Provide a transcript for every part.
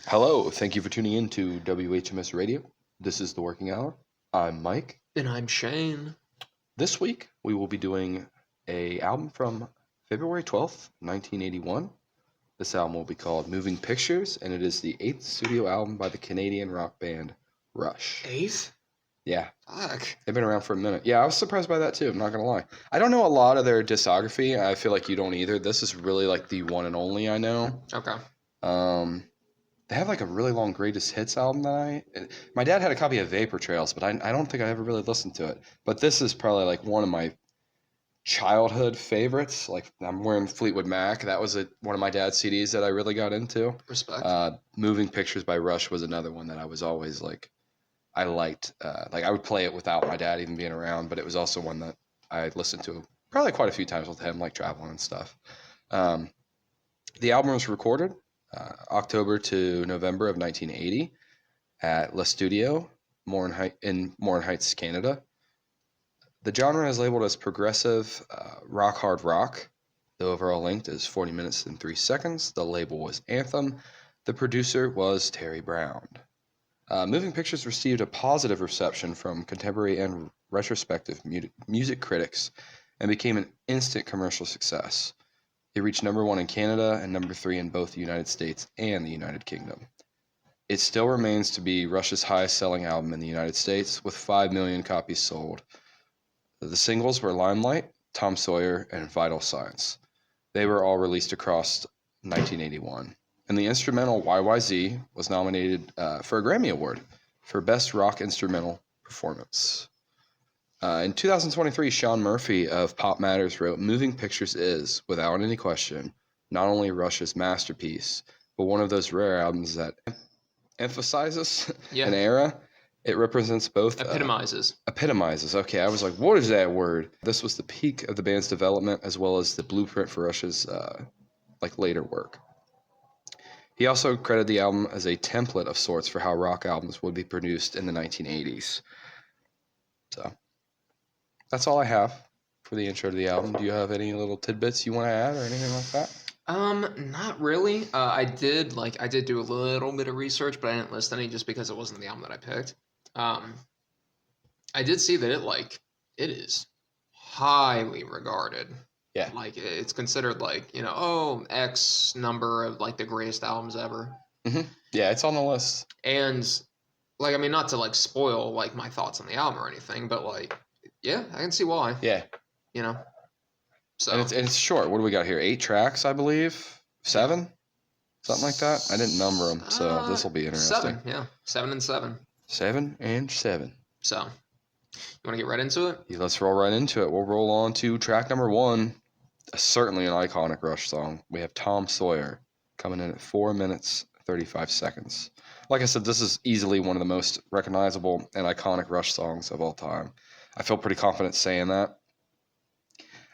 Hello, thank you for tuning in to WHMS Radio. This is The Working Hour. I'm Mike. And I'm Shane. This week we will be doing a album from February 12th, 1981. This album will be called Moving Pictures, and it is the 8th studio album by the Canadian rock band Rush. 8th? Yeah. Fuck. They've been around for a minute. Yeah, I was surprised by that too, I'm not going to lie. I don't know a lot of their discography. I feel like you don't either. This is really like the one and only I know. Okay. They have like a really long greatest hits album my dad had a copy of Vapor Trails, but I don't think I ever really listened to it. But this is probably like one of my childhood favorites. Like I'm wearing Fleetwood Mac. That was one of my dad's CDs that I really got into. Respect. Moving Pictures by Rush was another one that I was always like, I liked. Like I would play it without my dad even being around, but it was also one that I listened to probably quite a few times with him, like traveling and stuff. The album was recorded October to November of 1980 at Le Studio in Morin Heights, Canada. The genre is labeled as progressive rock hard rock. The overall length is 40 minutes and 3 seconds. The label was Anthem. The producer was Terry Brown. Moving Pictures received a positive reception from contemporary and retrospective music critics and became an instant commercial success. It reached number 1 in Canada and number 3 in both the United States and the United Kingdom. It still remains to be Rush's highest-selling album in the United States, with 5 million copies sold. The singles were Limelight, Tom Sawyer, and Vital Signs. They were all released across 1981. And the instrumental YYZ was nominated for a Grammy Award for Best Rock Instrumental Performance. In 2023, Sean Murphy of Pop Matters wrote, "Moving Pictures is, without any question, not only Rush's masterpiece, but one of those rare albums that emphasizes an era. It represents both... Epitomizes. Okay, I was like, what is that word? This was the peak of the band's development, as well as the blueprint for Rush's later work. He also credited the album as a template of sorts for how rock albums would be produced in the 1980s. So... that's all I have for the intro to the album. Do you have any little tidbits you want to add or anything like that? Not really. I did do a little bit of research, but I didn't list any just because it wasn't the album that I picked. I did see that it is highly regarded. Yeah. Like it's considered X number of like the greatest albums ever. Mm-hmm. Yeah, it's on the list. And not to spoil my thoughts on the album or anything, but yeah, I can see why. Yeah. So. And it's short. What do we got here? 8 tracks, I believe? 7? Something like that? I didn't number them, so this will be interesting. 7, yeah. 7 and 7. 7 and 7. So, you want to get right into it? Yeah, let's roll right into it. We'll roll on to track number 1. Certainly an iconic Rush song. We have Tom Sawyer coming in at 4 minutes, 35 seconds. Like I said, this is easily one of the most recognizable and iconic Rush songs of all time. I feel pretty confident saying that.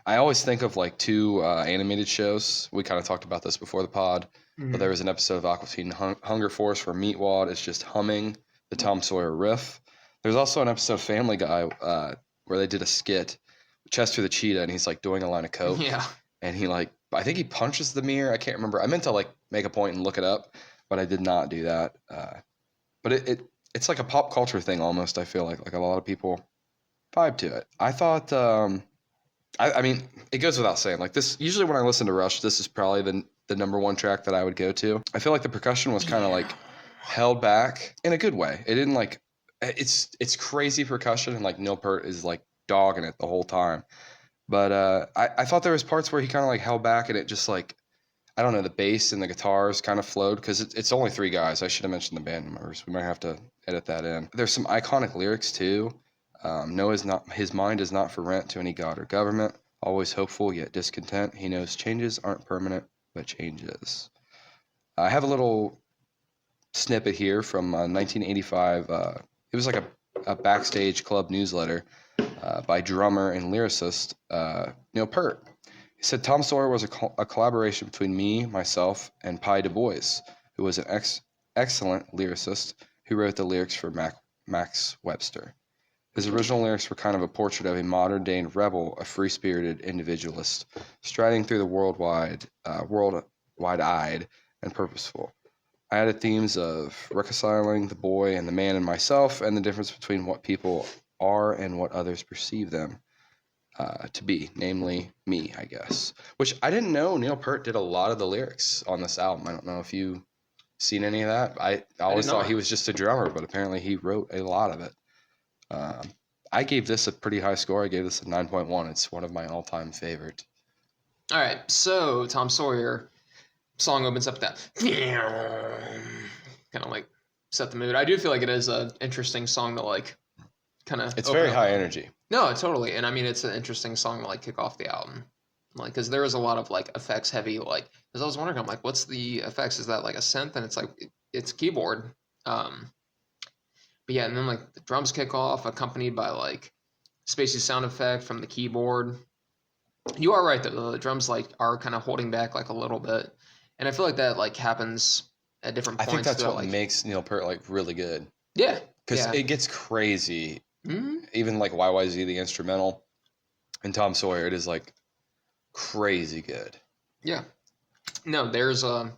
I always think of 2 animated shows. We kind of talked about this before the pod, but there was an episode of Aqua Teen Hunger Force where Meatwad is just humming the Tom Sawyer riff. There's also an episode of Family Guy where they did a skit, Chester the Cheetah, and he's doing a line of coke. Yeah. And he I think he punches the mirror. I can't remember. I meant to make a point and look it up, but I did not do that. But it's like a pop culture thing almost. I feel like a lot of people vibe to it. I thought. I mean, it goes without saying. This usually when I listen to Rush, this is probably the number 1 track that I would go to. I feel like the percussion was kind of held back in a good way. It didn't it's crazy percussion and Neil Peart is dogging it the whole time. But I thought there was parts where he kind of held back and it just I don't know, the bass and the guitars kind of flowed because it's only 3 guys. I should have mentioned the band members. We might have to edit that in. There's some iconic lyrics too. No, his mind is not for rent to any god or government. Always hopeful yet discontent. He knows changes aren't permanent, but changes. I have a little snippet here from 1985. It was a backstage club newsletter by drummer and lyricist Neil Peart. He said, Tom Sawyer was a collaboration between me, myself, and Pi Du Bois, who was an excellent lyricist who wrote the lyrics for Max Webster. His original lyrics were kind of a portrait of a modern-day rebel, a free-spirited individualist, striding through the world wide-eyed and purposeful. I added themes of reconciling the boy and the man and myself, and the difference between what people are and what others perceive them to be, namely me, I guess. Which I didn't know Neil Peart did a lot of the lyrics on this album. I don't know if you seen any of that. I always thought he not. was just a drummer, but apparently he wrote a lot of it. I gave this a pretty high score. I gave this a 9.1. It's one of my all-time favorite. All right, so Tom Sawyer song opens up that kind of like set the mood. I do feel like it is an interesting song to like kind of. It's very high energy. No, totally, and I mean it's an interesting song to like kick off the album, like because there is a lot of like effects heavy. Like because I was wondering, I'm like, what's the effects? Is that like a synth? And it's like it's keyboard. But yeah, and then like the drums kick off, accompanied by like spacey sound effect from the keyboard. You are right though. The drums like are kind of holding back like a little bit, and I feel like that like happens at different I points. think that's what like, makes Neil Peart like really good. Yeah. Because Yeah. it gets crazy. Hmm. Even like YYZ, the instrumental, and Tom Sawyer, it is like crazy good. Yeah. No, there's I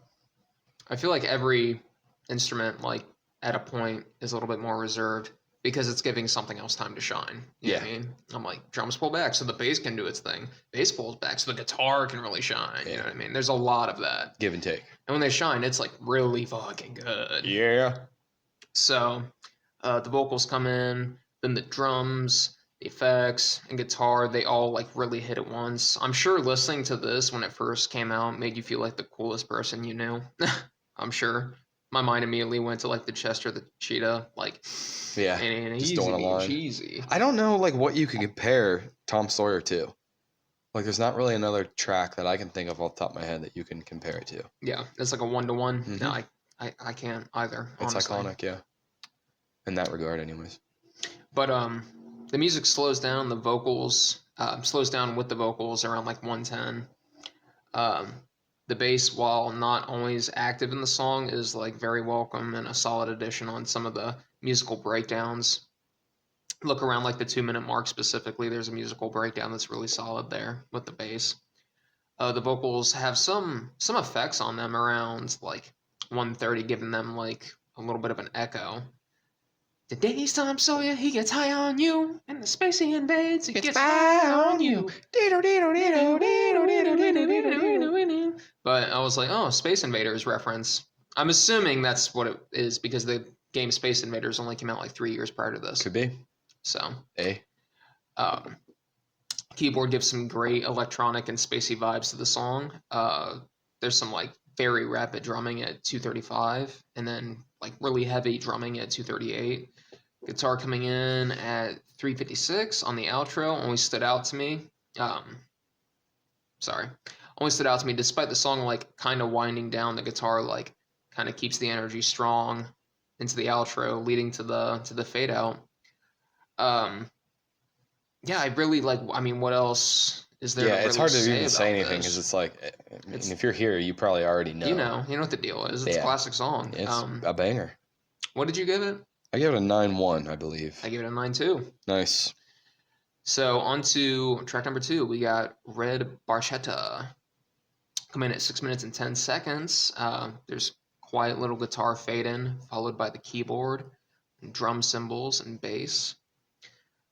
feel like every instrument like at a point is a little bit more reserved because it's giving something else time to shine. You know what I mean? I'm like, drums pull back so the bass can do its thing. Bass pulls back so the guitar can really shine. You know what I mean? There's a lot of that. Give and take. And when they shine, it's like really fucking good. Yeah. So the vocals come in, then the drums, the effects, and guitar, they all like really hit at once. I'm sure listening to this when it first came out made you feel like the coolest person you knew. I'm sure. My mind immediately went to like the Chester the Cheetah, like Yeah. and Just easy doing a being line. cheesy. I don't know like what you could compare Tom Sawyer to. Like there's not really another track that I can think of off the top of my head that you can compare it to. Yeah, it's like a 1-to-1. Mhm. No, I can't either. It's honestly. iconic, yeah. In that regard, anyways. But the music slows down. The vocals slows down with the vocals around like 110. The bass, while not always active in the song, is like very welcome and a solid addition on some of the musical breakdowns. Look around like the 2-minute mark specifically. There's a musical breakdown that's really solid there with the bass. The vocals have some effects on them around like 130, giving them like a little bit of an echo. The day's Tom Sawyer, he gets high on you, and the space he invades, he gets high on you. But I was like, oh, Space Invaders reference. I'm assuming that's what it is because the game Space Invaders only came out like 3 years prior to this. Could be. So, A. Keyboard gives some great electronic and spacey vibes to the song. There's some like very rapid drumming at 235, and then like really heavy drumming at 238. Guitar coming in at 356 on the outro only stood out to me. Only stood out to me despite the song like kind of winding down. The guitar like kind of keeps the energy strong into the outro, leading to the fade out. Yeah, I really like. I mean, what else is there? Yeah, to it's really hard to say even say about anything this? because it's like, I mean, if you're here, you probably already know. You know what the deal is. It's a Yeah. classic song. It's a banger. What did you give it? I gave it a 9.1, I believe. I gave it a 9.2. Nice. So on to track number 2. We got Red Barchetta. Come in at 6 minutes and 10 seconds. There's quiet little guitar fade in, followed by the keyboard, drum cymbals, and bass.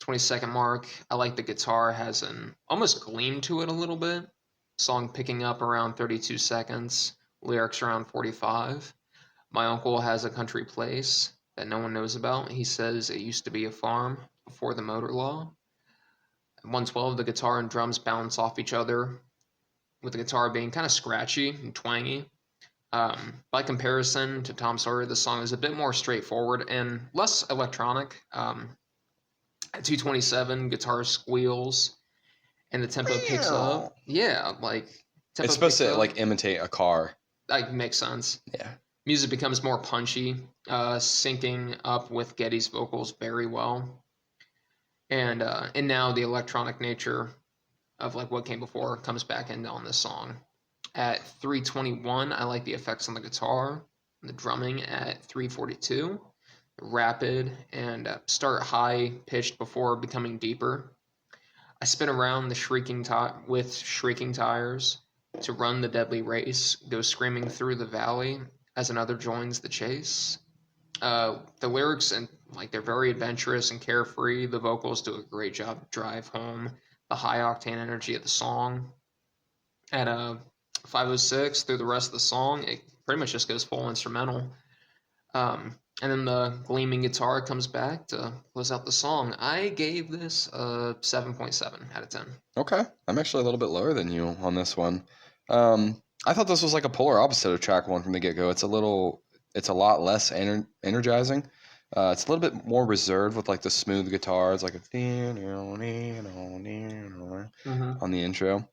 20-second mark. I like the guitar has an almost gleam to it a little bit. Song picking up around 32 seconds. Lyrics around 45. My uncle has a country place that no one knows about. He says it used to be a farm before the motor law. At 112, the guitar and drums bounce off each other, with the guitar being kind of scratchy and twangy. By comparison to Tom Sawyer, the song is a bit more straightforward and less electronic. At 227, guitar squeals and the tempo picks up. Yeah, like tempo It's supposed picks to up. like imitate a car. Like makes sense. Yeah. Music becomes more punchy, syncing up with Geddy's vocals very well. And now the electronic nature of like what came before comes back in on this song. At 321, I like the effects on the guitar, the drumming at 342, rapid and start high pitched before becoming deeper. I spin around the shrieking tires to run the deadly race, go screaming through the valley. as another joins the chase. The lyrics and like they're very adventurous and carefree. The vocals do a great job to drive home the high octane energy of the song. At 5:06 through the rest of the song, it pretty much just goes full instrumental. And then the gleaming guitar comes back to close out the song. I gave this a 7.7 out of 10. Okay, I'm actually a little bit lower than you on this one. I thought this was like a polar opposite of track one from the get go. It's a lot less energizing. It's a little bit more reserved with like the smooth guitar. It's like a Mm-hmm. on the intro,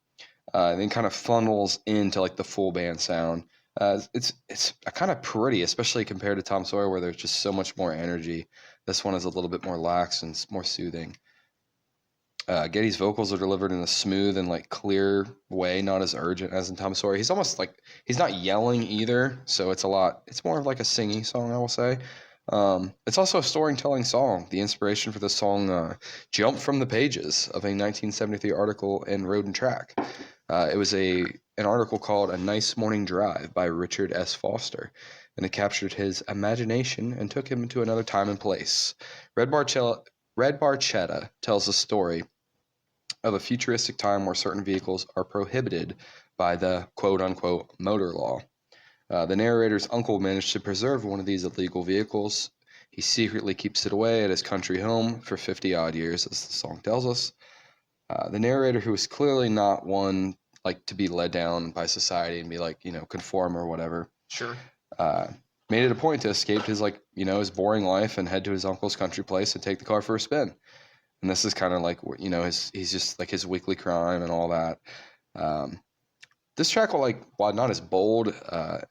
and then kind of funnels into like the full band sound. It's kind of pretty, especially compared to Tom Sawyer, where there's just so much more energy. This one is a little bit more lax and more soothing. Getty's vocals are delivered in a smooth and like clear way, not as urgent as in Tom Sawyer. He's almost like he's not yelling either, so it's a lot. It's more of like a singy song, I will say. It's also a storytelling song. The inspiration for this song jumped from the pages of a 1973 article in Road and Track. It was an article called "A Nice Morning Drive" by Richard S. Foster, and it captured his imagination and took him to another time and place. Red Barchetta tells the story of a futuristic time where certain vehicles are prohibited by the quote-unquote motor law. The narrator's uncle managed to preserve one of these illegal vehicles. He secretly keeps it away at his country home for 50-odd years, as the song tells us. The narrator, who is clearly not one like to be led down by society and be like, conform or whatever, Sure. made it a point to escape his his boring life and head to his uncle's country place and take the car for a spin. And this is kind of like he's just like his weekly crime and all that. This track, while not as bold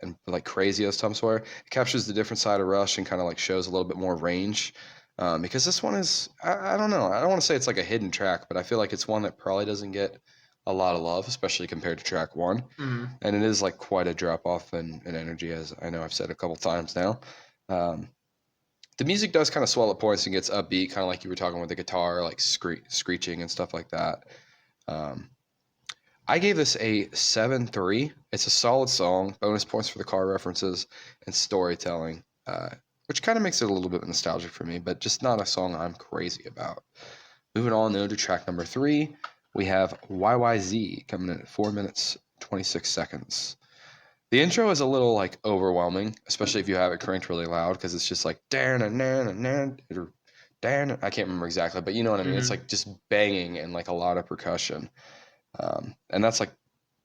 and like crazy as Tom Sawyer, it captures the different side of Rush and kind of like shows a little bit more range. Because this one is, I don't know, I don't want to say it's like a hidden track, but I feel like it's one that probably doesn't get a lot of love, especially compared to track one. Mm-hmm. And it is like quite a drop off in energy, as I know I've said a couple times now. The music does kind of swell at points and gets upbeat, kind of like you were talking with the guitar, like screeching and stuff like that. I gave this a 7.3. It's a solid song. Bonus points for the car references and storytelling, which kind of makes it a little bit nostalgic for me, but just not a song I'm crazy about. Moving on, though, to track number 3, we have YYZ coming in at 4 minutes, 26 seconds. The intro is a little like overwhelming, especially if you have it cranked really loud, because it's just like I can't remember exactly, but you know what I mean. It's Mm-hmm. like just banging and like a lot of percussion, and that's like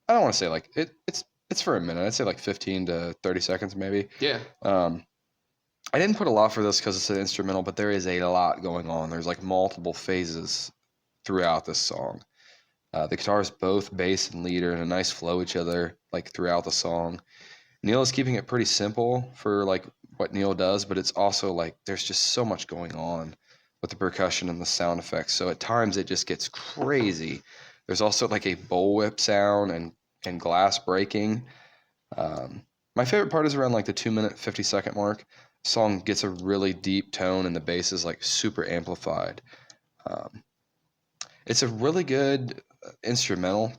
I don't want to say like it's for a minute. I'd say like 15 to 30 seconds maybe. Yeah. I didn't put a lot for this because it's an instrumental, but there is a lot going on. There's like multiple phases throughout this song. The guitars, both bass and lead, are in a nice flow each other like throughout the song. Neil is keeping it pretty simple for like what Neil does, but it's also like there's just so much going on with the percussion and the sound effects. So at times it just gets crazy. There's also like a bullwhip sound and glass breaking. My favorite part is around like the 2 minute 50-second mark. The song gets a really deep tone and the bass is like super amplified. It's a really good instrumental.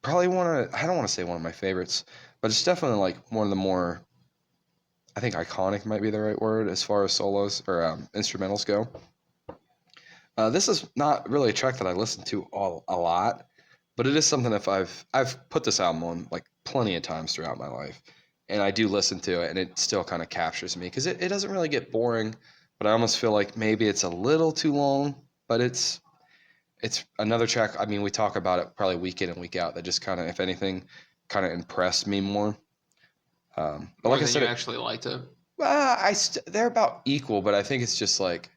Probably I don't want to say one of my favorites, but it's definitely like one of the more, I think iconic might be the right word as far as solos or instrumentals go. This is not really a track that I listen to a lot, but it is something if I've put this album on like plenty of times throughout my life, and I do listen to it, and it still kind of captures me because it doesn't really get boring, but I almost feel like maybe it's a little too long, but it's another track. I mean, we talk about it probably week in and week out that just kind of, if anything, kind of impressed me more. But More like I than said, you actually liked it. they're about equal, but I think it's just like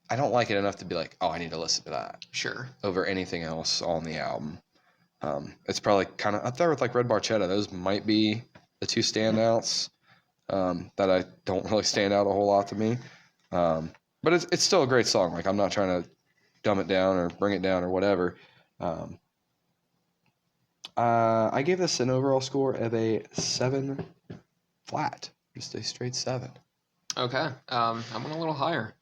I don't like it enough to be like, oh, I need to listen to that Sure. over anything else on the album. It's probably kind of up there with like Red Barchetta. Those might be the two standouts that I don't really stand out a whole lot to me. But it's still a great song. Like I'm not trying to dumb it down or bring it down or whatever. I gave this an overall score of a 7 flat, just a straight 7. Okay. I went a little higher.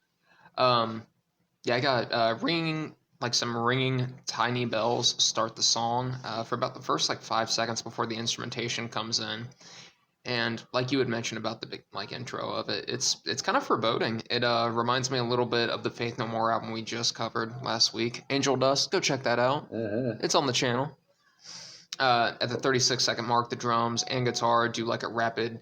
Yeah, I got some ringing tiny bells start the song for about the first like 5 seconds before the instrumentation comes in. And like you had mentioned about the big like intro of it, it's kind of foreboding. It reminds me a little bit of the Faith No More album we just covered last week, Angel Dust. Go check that out. It's on the channel. At the 36-second mark, the drums and guitar do like a rapid,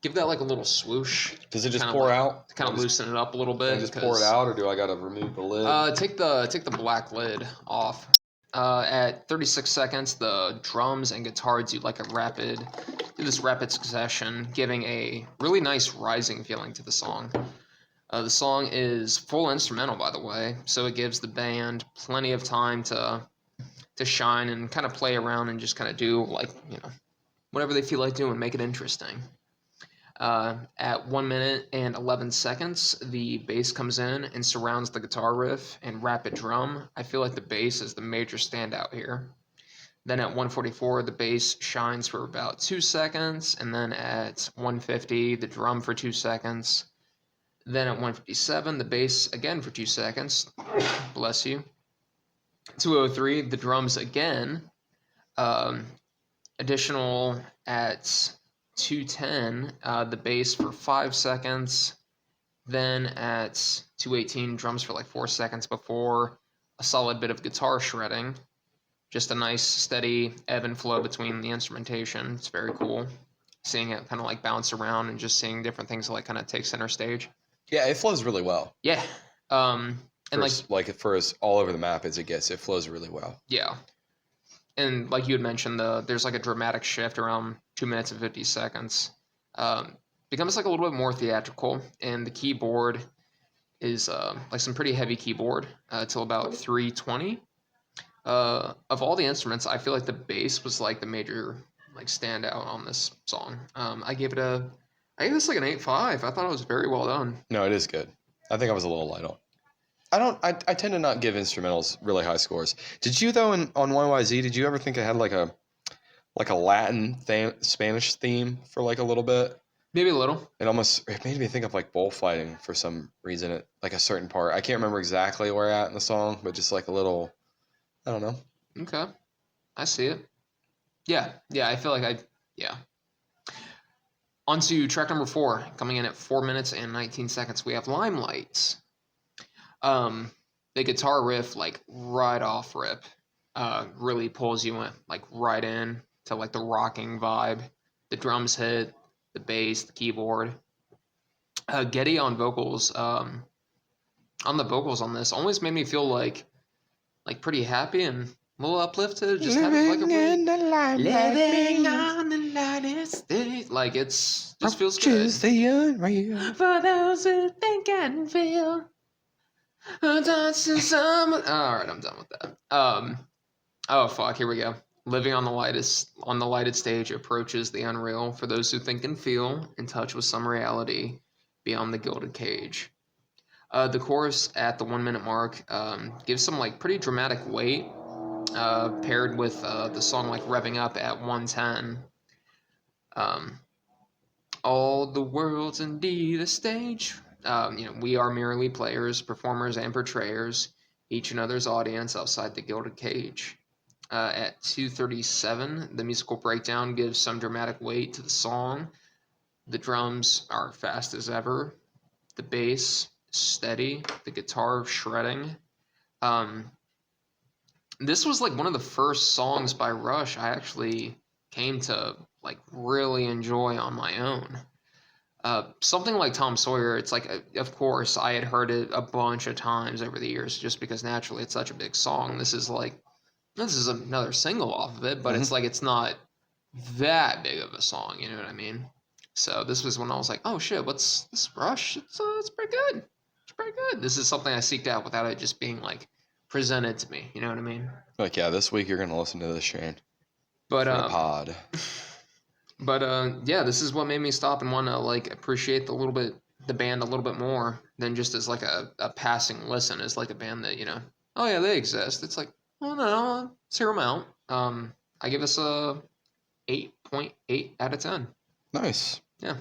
give that like a little swoosh. Does it just Kinda pour like- out? to kind of loosen it up a little bit. Can I just pour it out, or do I gotta remove the lid? Take the black lid off. At 36 seconds, the drums and guitar do like do this rapid succession, giving a really nice rising feeling to the song. The song is full instrumental, by the way, so it gives the band plenty of time to shine and kind of play around and just kind of do like whatever they feel like doing, make it interesting. At 1 minute and 11 seconds, the bass comes in and surrounds the guitar riff and rapid drum. I feel like the bass is the major standout here. Then at 1:44, the bass shines for about 2 seconds, and then at 1:50, the drum for 2 seconds. Then at 1:57, the bass again for 2 seconds. Bless you. 2:03, the drums again. Additional at 2:10, the bass for 5 seconds. Then at 2:18, drums for like 4 seconds before a solid bit of guitar shredding. Just a nice steady ebb and flow between the instrumentation. It's very cool. Seeing it kind of like bounce around and just seeing different things like kind of take center stage. Yeah, it flows really well. Yeah. And For as all over the map as it gets, it flows really well. Yeah. And like you had mentioned, there's like a dramatic shift around 2 minutes and 50 seconds. Becomes like a little bit more theatrical, and the keyboard is like some pretty heavy keyboard till about 3:20. Of all the instruments, I feel like the bass was like the major like standout on this song. I gave this like an 8.5. I thought it was very well done. No, it is good. I think I was a little light on. I tend to not give instrumentals really high scores. Did you though on YYZ? Did you ever think it had like a Latin Spanish theme for like a little bit? Maybe a little. It made me think of like bullfighting for some reason at like a certain part. I can't remember exactly where at in the song, but just like a little, I don't know. Okay, I see it. Yeah. I feel like yeah. On to track number 4, coming in at 4 minutes and 19 seconds. We have Limelight. The guitar riff, like right off rip, really pulls you in, like right in to like the rocking vibe. The drums hit, the bass, the keyboard. Getty on vocals, on the vocals on this always made me feel like pretty happy and a little uplifted. Just having like a living on the lightest stage. Like just feels good. The unreal. For those who think and feel. All right, I'm done with that. Oh fuck, here we go. Living on the lighted stage approaches the unreal for those who think and feel in touch with some reality beyond the gilded cage. The chorus at the 1 minute mark gives some like pretty dramatic weight, paired with the song like revving up at 1:10. All the world's indeed a stage. We are merely players, performers, and portrayers, each another's audience outside the gilded cage. At 2:37, the musical breakdown gives some dramatic weight to the song. The drums are fast as ever. The bass steady. The guitar shredding. This was like one of the first songs by Rush I actually came to like really enjoy on my own. Something like Tom Sawyer, it's like, of course, I had heard it a bunch of times over the years just because naturally it's such a big song. This is another single off of it, but it's like it's not that big of a song, you know what I mean? So this was when I was like, oh shit, what's this Rush? It's pretty good. It's pretty good. This is something I seeked out without it just being like presented to me, you know what I mean? Like, yeah, this week you're gonna listen to this, Shane. But For the pod. But yeah, this is what made me stop and want to like appreciate the band a little bit more than just as like a passing listen as like a band that, oh yeah, they exist. It's like, well, no, let's hear them out. I give this a 8.8 out of 10. Nice. Yeah.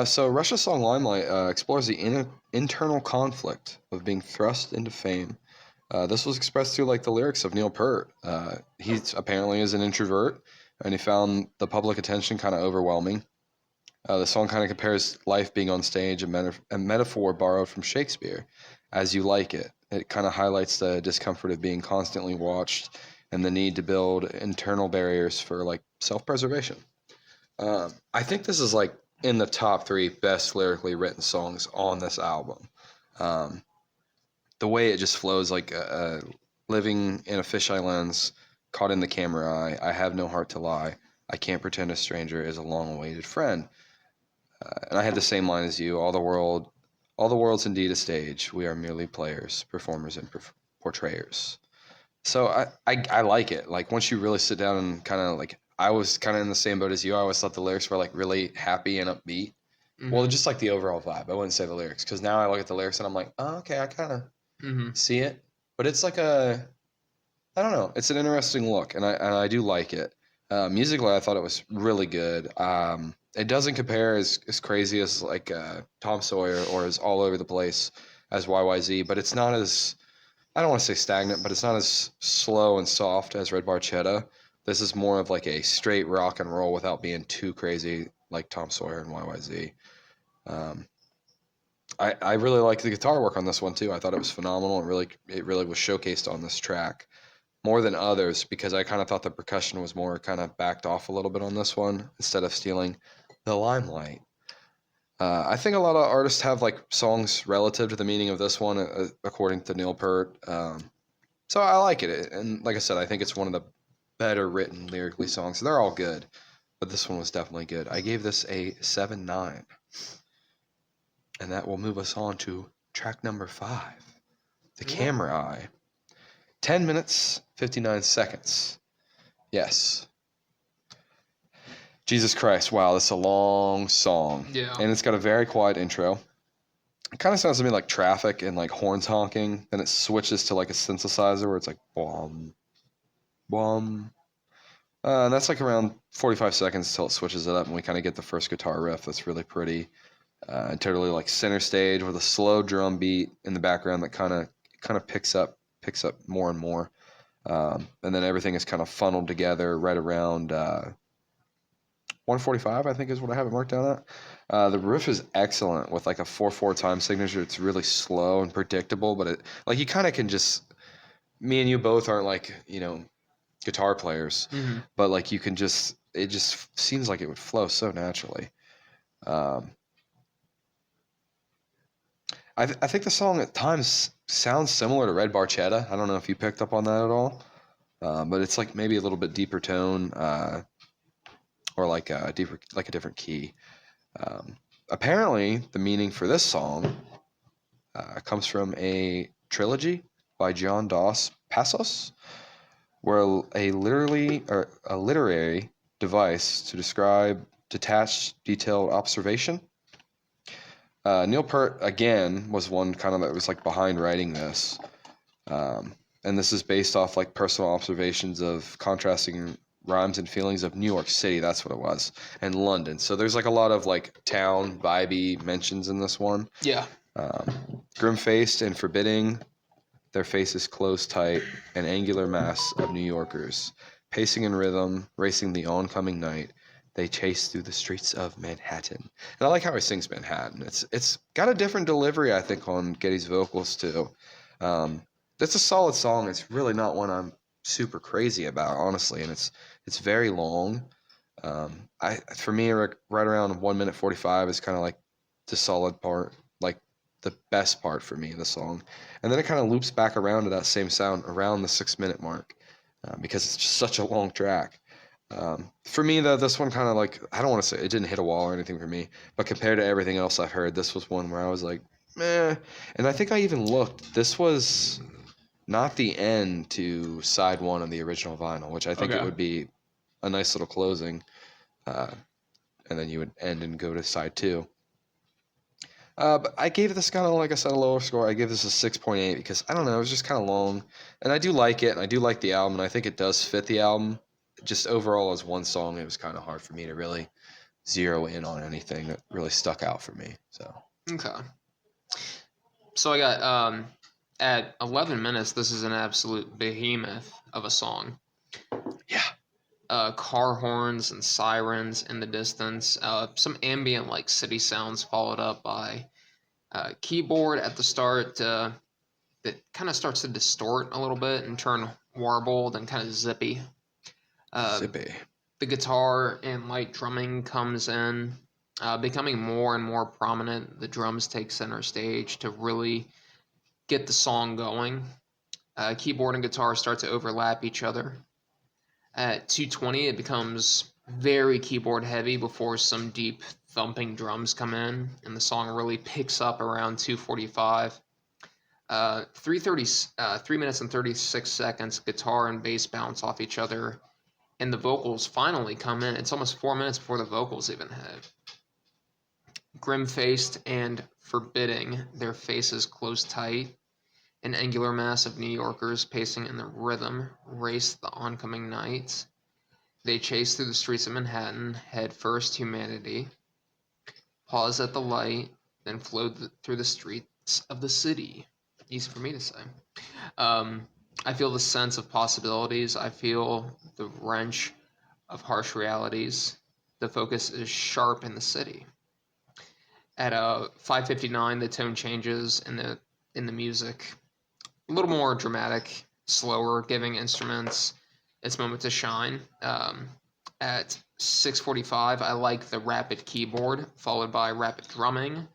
So Rush's song Limelight explores the internal conflict of being thrust into fame. This was expressed through like the lyrics of Neil Peart. He apparently is an introvert and he found the public attention kind of overwhelming. The song kind of compares life being on stage, a metaphor borrowed from Shakespeare, as you like it. It kind of highlights the discomfort of being constantly watched and the need to build internal barriers for like self-preservation. I think this is like in the top 3 best lyrically written songs on this album. Um, the way it just flows, like living in a fisheye lens, caught in the camera eye. I have no heart to lie. I can't pretend a stranger is a long-awaited friend. And I had the same line as you. All the world's indeed a stage. We are merely players, performers, and portrayers. So I like it. Like once you really sit down and kind of like, I was kind of in the same boat as you. I always thought the lyrics were like really happy and upbeat. Well, Mm-hmm. just like the overall vibe. I wouldn't say the lyrics because now I look at the lyrics and I'm like, oh, okay, I kind of Mm-hmm. see it. But it's like I don't know. It's an interesting look, and I do like it. Musically, I thought it was really good. It doesn't compare as crazy as like Tom Sawyer or as all over the place as YYZ, but it's not as, I don't want to say stagnant, but it's not as slow and soft as Red Barchetta. This is more of like a straight rock and roll without being too crazy like Tom Sawyer and YYZ. Um, I really liked the guitar work on this one too. I thought it was phenomenal. It really was showcased on this track more than others because I kind of thought the percussion was more kind of backed off a little bit on this one instead of stealing the limelight. I think a lot of artists have like songs relative to the meaning of this one, according to Neil Peart. So I like it, and like I said, I think it's one of the better written lyrically songs. They're all good, but this one was definitely good. I gave this a 7.9, and that will move us on to track number 5, The Yeah. Camera Eye. 10 minutes, 59 seconds. Yes. Jesus Christ, wow, that's a long song. Yeah. And it's got a very quiet intro. It kind of sounds to me like traffic and like horns honking. Then it switches to like a synthesizer where it's like boom, boom. And that's like around 45 seconds till it switches it up and we kind of get the first guitar riff that's really pretty. And totally like center stage with a slow drum beat in the background that kind of picks up more and more. And then everything is kind of funneled together right around 145, I think is what I have it marked down at. The riff is excellent with like a 4/4 time signature. It's really slow and predictable, but it like you kind of can just, me and you both aren't like, guitar players, Mm-hmm. but like you can just, it just seems like it would flow so naturally. Um, I think the song at times sounds similar to Red Barchetta. I don't know if you picked up on that at all, but it's like maybe a little bit deeper tone, or like a deeper, like a different key. Um, Apparently, the meaning for this song comes from a trilogy by John Dos Passos, where a literary device to describe detached, detailed observation. Neil Peart again was one kind of that was like behind writing this, um, and this is based off like personal observations of contrasting rhymes and feelings of New York City. That's what it was, and London. So there's like a lot of like town vibey mentions in this one. Yeah. Grim-faced and forbidding, their faces closed tight, an angular mass of New Yorkers, pacing in rhythm, racing the oncoming night. They chase through the streets of Manhattan. And I like how he sings Manhattan. It's got a different delivery, I think, on Getty's vocals too. Um, it's a solid song. It's really not one I'm super crazy about, honestly, and it's very long. I for me, right around 1 minute 45 is kind of like the solid part, like the best part for me in the song, and then it kind of loops back around to that same sound around the 6 minute mark, because it's just such a long track. For me, though, this one kind of like, I don't want to say it didn't hit a wall or anything for me, but compared to everything else I've heard, this was one where I was like, meh. And I think I even looked. This was not the end to side one of the original vinyl, which I think it Okay. would be a nice little closing, uh, and then you would end and go to side two. But I gave this kind of, like I said, a lower score. I gave this a 6.8 because I don't know, it was just kind of long, and I do like it, and I do like the album, and I think it does fit the album. Just overall, as one song, it was kind of hard for me to really zero in on anything that really stuck out for me. So Okay. So I got at 11 minutes. This is an absolute behemoth of a song. yeah, car horns and sirens in the distance. Some ambient like city sounds followed up by keyboard at the start that kind of starts to distort a little bit and turn warbled and kind of zippy. Zippy. The guitar and light drumming comes in, becoming more and more prominent. The drums take center stage to really get the song going. Keyboard and guitar start to overlap each other. At 2:20, it becomes very keyboard heavy before some deep thumping drums come in, and the song really picks up around 2:45. 3 minutes and 36 seconds, guitar and bass bounce off each other, and the vocals finally come in. It's almost 4 minutes before the vocals even hit. Grim-faced and forbidding, their faces close tight. An angular mass of New Yorkers pacing in the rhythm race the oncoming night. They chase through the streets of Manhattan, head first humanity, pause at the light, then flow through the streets of the city. Easy for me to say. I feel the sense of possibilities. I feel the wrench of harsh realities. The focus is sharp in the city. At 5:59, the tone changes in the music. A little more dramatic, slower, giving instruments its moment to shine. At 6:45, I like the rapid keyboard followed by rapid drumming.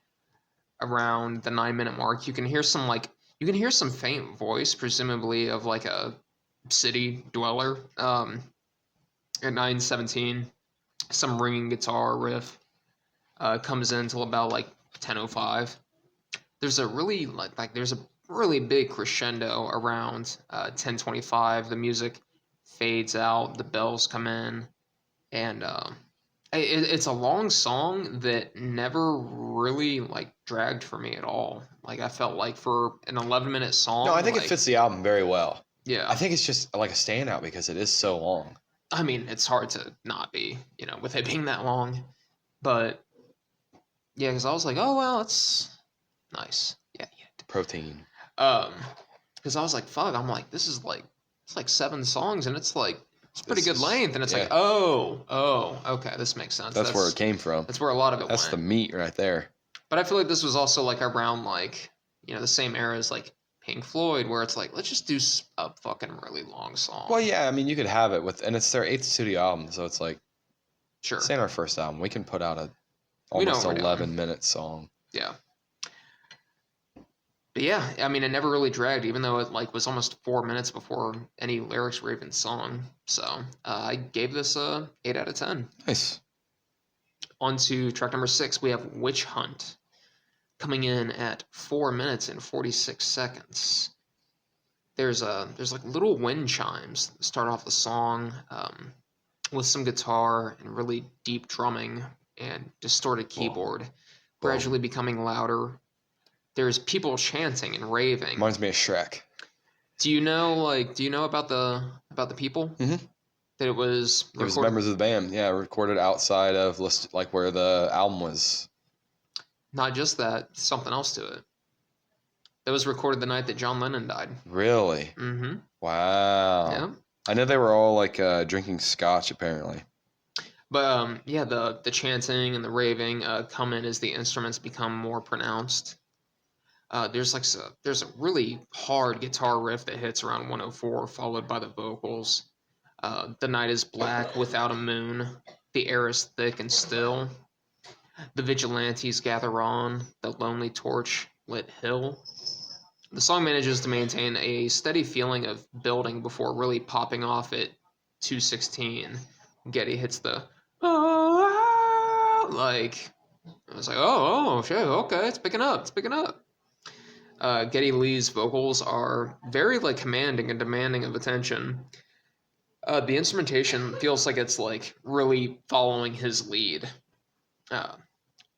Around the 9-minute mark, you can hear some faint voice, presumably of like a city dweller. At 9:17, some ringing guitar riff comes in until about like 10:05. There's a really big crescendo around 10:25. The music fades out, the bells come in, and it's a long song that never really like dragged for me at all. Like I felt like for an 11-minute song. No, I think like, it fits the album very well. Yeah. I think it's just like a standout because it is so long. I mean, it's hard to not be, with it being that long. But yeah, because I was like, oh well, it's nice. Yeah. Protein. Because I was like, fuck, I'm like, it's like 7 songs and it's pretty good length, and it's like, oh, okay, this makes sense. That's where it came from. That's where a lot of it That's went. the meat right there. But I feel like this was also like around like, the same era as like Pink Floyd, where it's like, let's just do a fucking really long song. Well, yeah, I mean, you could have it and it's their 8th studio album, so it's like, sure, it's in our first album. We can put out a almost 11-minute song. Yeah. But yeah, I mean, it never really dragged, even though it like was almost 4 minutes before any lyrics were even sung. So I gave this a 8 out of 10. Nice. On to track number 6, we have Witch Hunt, coming in at 4 minutes and 46 seconds. There's like little wind chimes that start off the song with some guitar and really deep drumming and distorted keyboard, gradually becoming louder. There's people chanting and raving. Reminds me of Shrek. Do you know about the people? Mm-hmm. That it was members of the band, yeah, recorded outside of like where the album was. Not just that, something else to it. That was recorded the night that John Lennon died. Really? Mm-hmm. Wow. Yeah. I know they were all like drinking scotch apparently. But yeah, the chanting and the raving come in as the instruments become more pronounced. There's a really hard guitar riff that hits around 104, followed by the vocals. The night is black without a moon. The air is thick and still. The vigilantes gather on the lonely torch-lit hill. The song manages to maintain a steady feeling of building before really popping off at 2:16. Geddy hits the like, I was like, oh shit, okay, it's picking up. Geddy Lee's vocals are very like commanding and demanding of attention. The instrumentation feels like it's like really following his lead.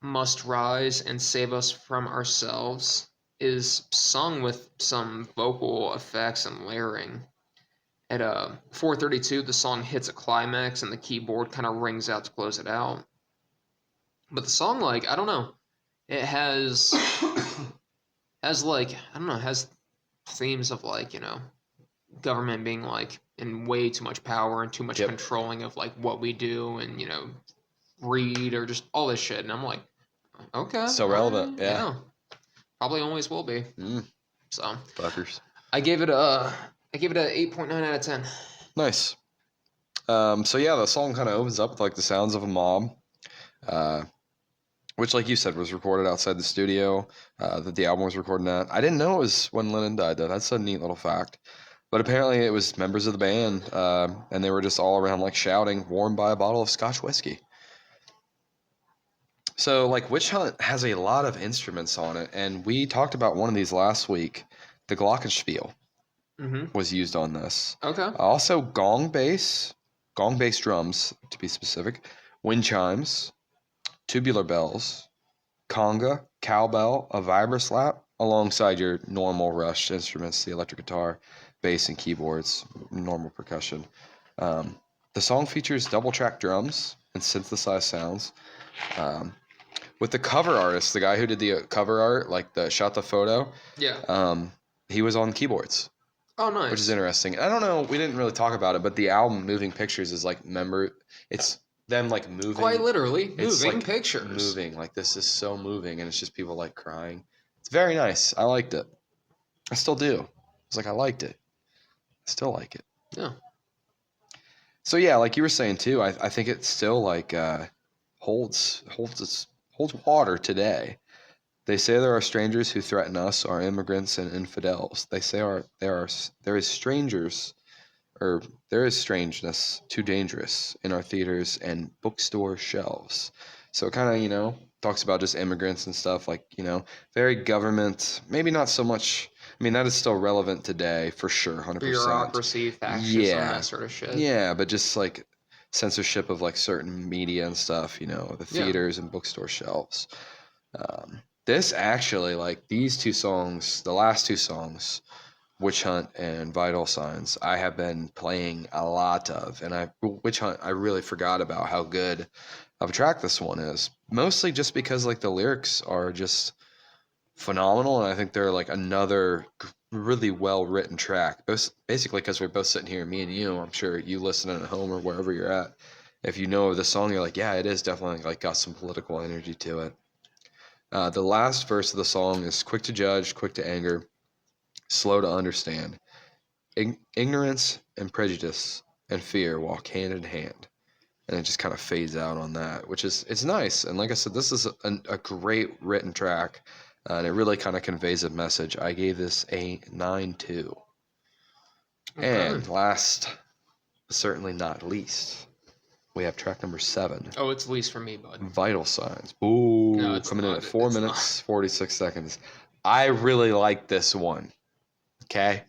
Must Rise and Save Us from Ourselves is sung with some vocal effects and layering. At 4:32, the song hits a climax and the keyboard kind of rings out to close it out. But the song, like, I don't know, it has like, I don't know, has themes of like, government being like and way too much power and too much Yep. controlling of like what we do and read or just all this shit. And I'm like, okay, So all relevant, right, yeah. probably always will be. So Fuckers. I gave it a 8.9 out of 10. Nice. So yeah, the song kind of opens up with like the sounds of a mob, which, like you said, was recorded outside the studio that the album was recorded at. I didn't know it was when Lennon died, though. That's a neat little fact. But apparently, it was members of the band, and they were just all around like shouting, warmed by a bottle of Scotch whiskey. So, like, Witch Hunt has a lot of instruments on it, and we talked about one of these last week. The Glockenspiel was used on this. Okay. Also, gong bass drums, to be specific, wind chimes, tubular bells, conga, cowbell, a vibra-slap, alongside your normal Rush instruments, the electric guitar, bass, and keyboards, normal percussion. The song features double-track drums and synthesized sounds. With the cover artist, the guy who did the cover art, like the shot the photo, Yeah. he was on keyboards, Oh, nice. which is interesting. I don't know, we didn't really talk about it, but the album Moving Pictures is like it's them like moving. Quite literally, It's moving like pictures. moving, like this is so moving, and it's just people like crying. It's very nice. I liked it. I still do. It's like I liked it. I still like it. Yeah. So yeah, like you were saying too, I think it still like holds water today. They say there are strangers who threaten us, our immigrants and infidels. They say there is strangers, or there is strangeness too dangerous in our theaters and bookstore shelves. So it kind of, talks about just immigrants and stuff, like, very government, maybe not so much. I mean, that is still relevant today for sure, 100%. Bureaucracy, fascism, that sort of shit. Yeah, but just like censorship of like certain media and stuff, the theaters and bookstore shelves. This actually, like these two songs, the last two songs, Witch Hunt and Vital Signs, I have been playing a lot of. And Witch Hunt, I really forgot about how good of a track this one is. Mostly just because like the lyrics are just phenomenal, and I think they're like another really well written track. Basically, because we're both sitting here, me and you. I'm sure you listening at home or wherever you're at, if you know the song, you're like, yeah, it is definitely like got some political energy to it. The last verse of the song is quick to judge, quick to anger, slow to understand. Ignorance and prejudice and fear walk hand in hand. And it just kind of fades out on that, which is it's nice. And like I said, this is a great written track, and it really kind of conveys a message. I gave this a 9.2. Okay. And last, but certainly not least, we have track number 7. Oh, it's least for me, bud. Vital Signs. Ooh, No, it's coming in not. at 4 It's minutes, 46 seconds. I really like this one. Okay?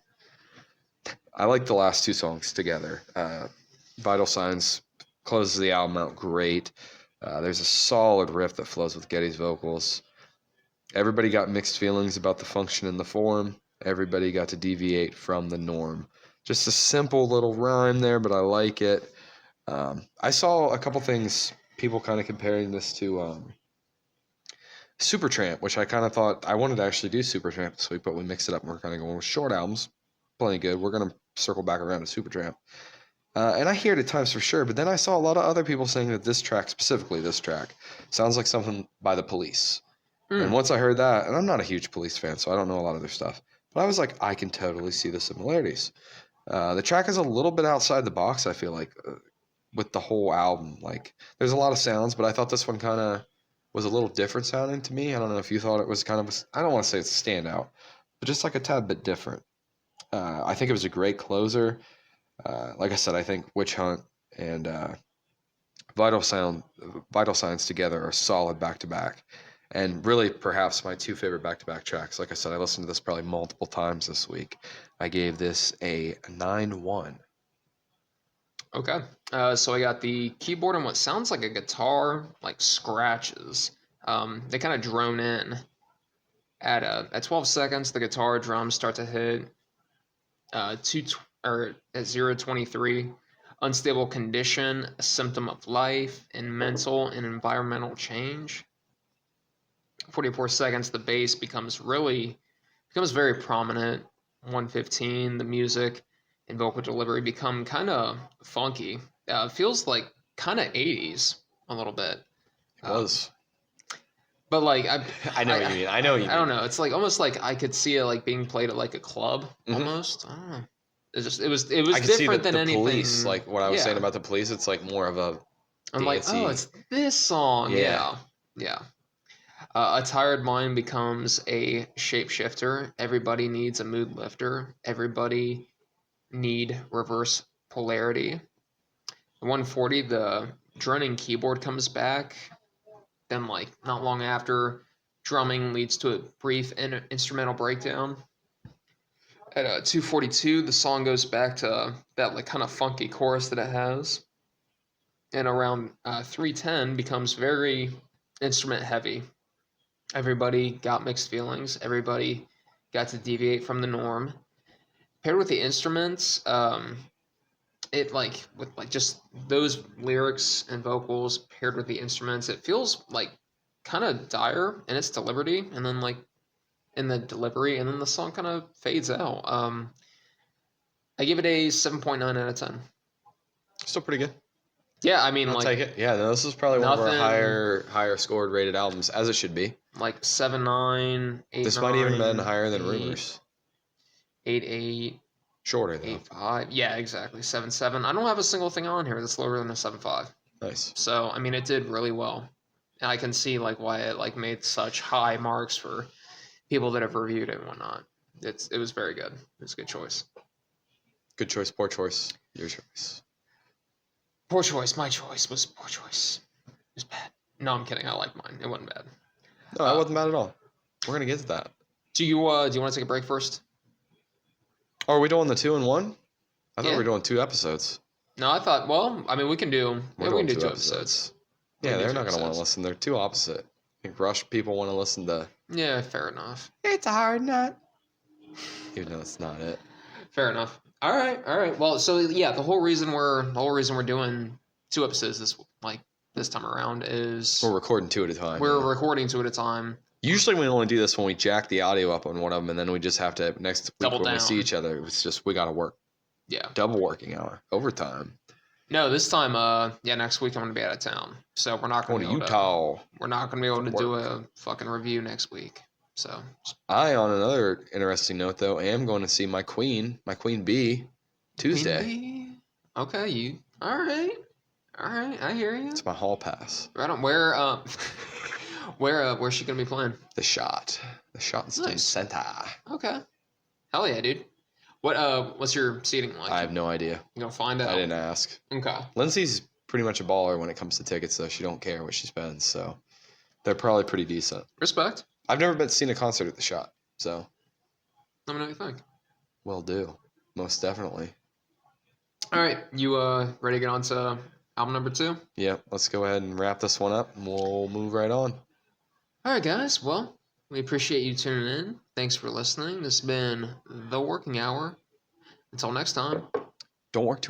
I like the last two songs together. Vital Signs closes the album out great. There's a solid riff that flows with Geddy's vocals. Everybody got mixed feelings about the function and the form. Everybody got to deviate from the norm. Just a simple little rhyme there, but I like it. I saw a couple things, people kind of comparing this to Supertramp, which I kind of thought I wanted to actually do Supertramp this week, but we mixed it up and we're kind of going with short albums. Plenty good. We're going to circle back around to Supertramp. And I hear it at times for sure, but then I saw a lot of other people saying that this track, specifically this track, sounds like something by the Police. And once I heard that, and I'm not a huge Police fan, so I don't know a lot of their stuff, but I was like, I can totally see the similarities. The track is a little bit outside the box, I feel like, with the whole album. Like, there's a lot of sounds, but I thought this one kind of was a little different sounding to me. I don't know if you thought it was kind of, I don't want to say it's a standout, but just like a tad bit different. I think it was a great closer. Like I said, I think Witch Hunt and Vital Signs together are solid back to back, and really perhaps my two favorite back to back tracks. Like I said, I listened to this probably multiple times this week. I gave this a 9.1. Okay. So I got the keyboard and what sounds like a guitar, like scratches. They kind of drone in. At 12 seconds, the guitar drums start to hit at 0:23. Unstable condition, a symptom of life, and mental and environmental change. 44 seconds, the bass becomes very prominent. 1:15, the music and vocal delivery become kind of funky. Feels like kind of 80s a little bit. It was. But like I know what you mean. I know what you I don't mean. know. It's like almost like I could see it like being played at like a club Mhm. almost. I don't know. It was I could see different that than the anything. Police, like what I was saying Yeah. about the Police, it's like more of a I'm like, oh, dancey. it's this song. Yeah. Yeah. A tired mind becomes a shapeshifter. Everybody needs a mood lifter. Everybody need reverse polarity. 140, the droning keyboard comes back. Then, like, not long after, drumming leads to a brief instrumental breakdown. At 242, the song goes back to that, like, kind of funky chorus that it has. And around 310 becomes very instrument heavy. Everybody got mixed feelings. Everybody got to deviate from the norm. Paired with the instruments, it like with like just those lyrics and vocals paired with the instruments, it feels like kind of dire in its delivery, and then like in the delivery, and then the song kind of fades out. I give it a 7.9 out of 10. Still pretty good. Yeah, I mean I'll like take it. Yeah, no, this is probably one of our nothing higher scored rated albums, as it should be. like 7.9, 8.9. This might even have been higher than 8, Rumors. 8.8. Shorter though. 8.5. Yeah, exactly. 7.7. I don't have a single thing on here that's lower than a 7.5. Nice. So I mean, it did really well. And I can see like why it like made such high marks for people that have reviewed it and whatnot. It was very good. It was a good choice. Good choice, poor choice, your choice. Poor choice. My choice was poor choice. It was bad. No, I'm kidding. I like mine. It wasn't bad. No, that wasn't bad at all. We're gonna get to that. Do you want to take a break first? Oh, are we doing the 2 and 1? I thought Yeah. we were doing 2 episodes. No, I thought. Well, I mean, we can do. We're Yeah, we doing can do 2 episodes. episodes. We Yeah, can do they're 2 not gonna want to episodes. listen. They're too opposite. I think Rush people want to listen to. Yeah, fair enough. It's a hard nut. Even though it's not it. Fair enough. All right. Well, so yeah, the whole reason we're doing 2 episodes this time around is We're recording 2 at a time. we're yeah. recording 2 at a time. Usually we only do this when we jack the audio up on one of them, and then we just have to next week Double when we down. see each other. It's just we gotta work Yeah. double working hour overtime. No, this time, next week I'm gonna be out of town, so we're not Going gonna to be able Utah. we're not gonna be able to do Work. a fucking review next week. So I, on another interesting note, though, am going to see my queen bee, Tuesday. Maybe. Okay, you. All right. I hear you. It's my hall pass. Right on. Where's she gonna be playing? The Shot in Student Nice. Center. Okay. Hell yeah, dude. What's your seating like? I have no idea. You gonna find out? I didn't ask. Okay. Lindsay's pretty much a baller when it comes to tickets, though. She don't care what she spends, so they're probably pretty decent. Respect. I've never been seen a concert at the Shot, so Let me know what you think. will do. Most definitely. All right, you ready to get on to album number 2? Yeah, let's go ahead and wrap this one up, and we'll move right on. All right, guys. Well, we appreciate you tuning in. Thanks for listening. This has been The Working Hour. Until next time. Don't work too